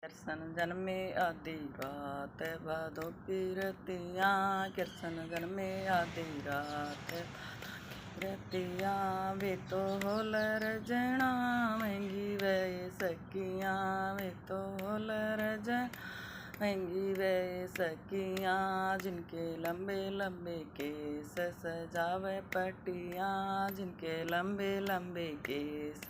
कृष्ण जन्मे आदि रात भादो की रतिया। कृष्ण जन्मे आदि रात रतिया। वे तो होलर जना महंगी वे सकिया। वे तो होलर जन महंगी वे सकिया। जिनके लंबे लंबे केस सजावे पटिया। जिनके लंबे लंबे केस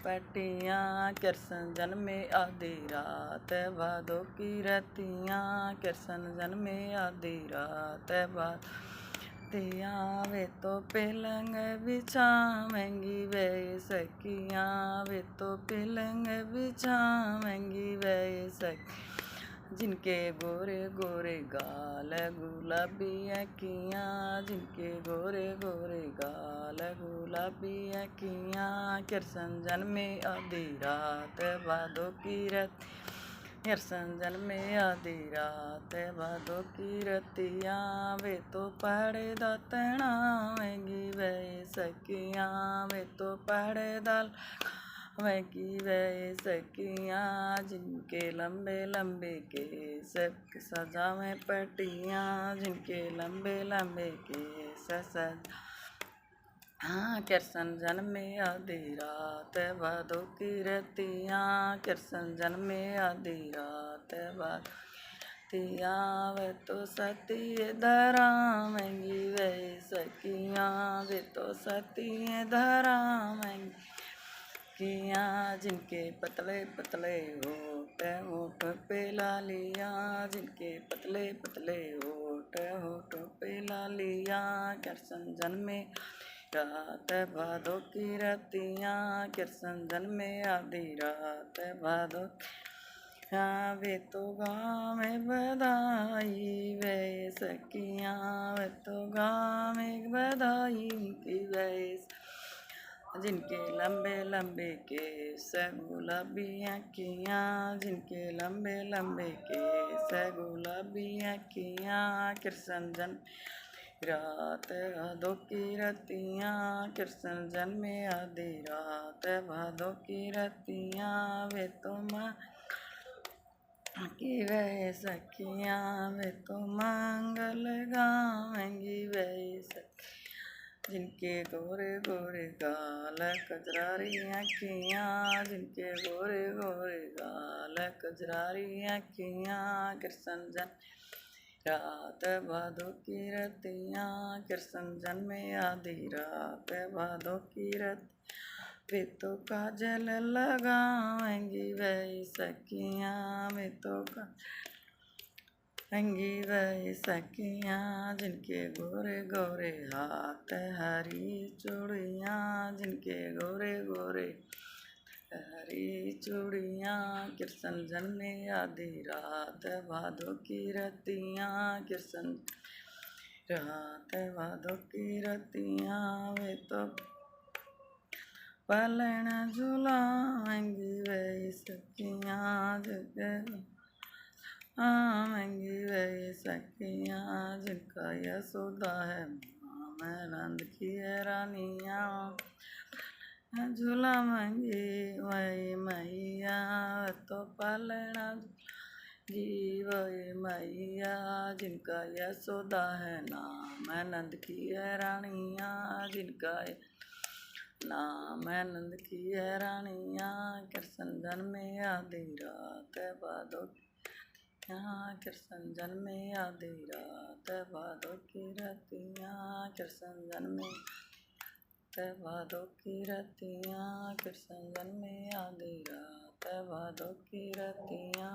पटियाँ। कृष्ण जन्मे आदि रात भादो की रतियाँ। कृष्ण जन्मे आदि रात भादिया। वे तो पलंग बिछावेंगी वे सखियाँ। वे तो पलंग बिछावेंगी वे सखियाँ। जिनके गोरे गोरे गाल गुलाबी अखियाँ। जिनके गोरे गोरे गाल गुलाबी अखियाँ। कृष्ण जन्मे आदि रात भादो की रत। कृष्ण जन्मे आदि रात भादो की रतिया। वे तो पहाड़े दातना महंगी वे सखियाँ। वे तो पहाड़े दाल महंगी वे सखियाँ। जिनके लंबे लंबे केस सजावे पटियाँ। जिनके लंबे लंबे केस सजा। हाँ कृष्ण जन्मे आदि रात भादो की रतिया। कृष्ण जन्मे आदि रात भादो रतिया। वे तो सती धरा महंगी वे सखियाँ। वे तो सती धरा महंगी किया। जिनके पतले पतले होठ होठ पे लालिया। जिनके पतले पतले होठ होठ पे लालिया। कृष्ण जन्मे रात भादो की रतिया। कृष्ण जन्मे आदि रात भादो। वे तो गाँव में बधाई वे सखियाँ। वे तो गाँव में बधाई की वे। जिनके लंबे लंबे केस गुलाबी अखियाँ। जिनके लंबे लंबे केस गुलाबी अखियाँ। कृष्ण जन्मे रात भादो की रतिया। कृष्ण जन्मे आदि रात भादो की रतिया। वे तो माँ की वे सखियाँ। वे तो मंगल गावेंगी वे सखियाँ। जिनके गोरे गोरे गाल कजरारी अखियाँ। जिनके गोरे गोरे गाल कजरारी अखियाँ। कृष्ण जन्मे रात भादो की रतिया। कृष्ण जन्मे आदि रात भादो की रतिया। वे तो काजल लगावेंगी वे सखियाँ। वे तो रंगी वे सखियाँ। जिनके गोरे गोरे हाथ हरी चूड़ियाँ। जिनके गोरे गोरे हरी चूड़ियाँ। कृष्ण जन्मे आदि रात भादो की रतिया। कृष्ण रात भादो की रतिया। वे तो पलन झुलावेंगी वे सखियाँ। महंगी वे सखियाँ। जिनका यशोदा है मैं नंद की है रानियाँ। झूला महंगी वही मैया। तो पालना जी वही मैया। जिनका यशोदा है नाम नंद की है रानियाँ। जिनका नाम नंद की है रानियाँ। कृष्ण जन्मे आदि रात भादो यहाँ। कृष्ण जन्मे आदि रात भादो की रतिया। कृष्ण जन्मे भादो की रतिया। कृष्ण जन्मे आदि रात भादो की रतिया।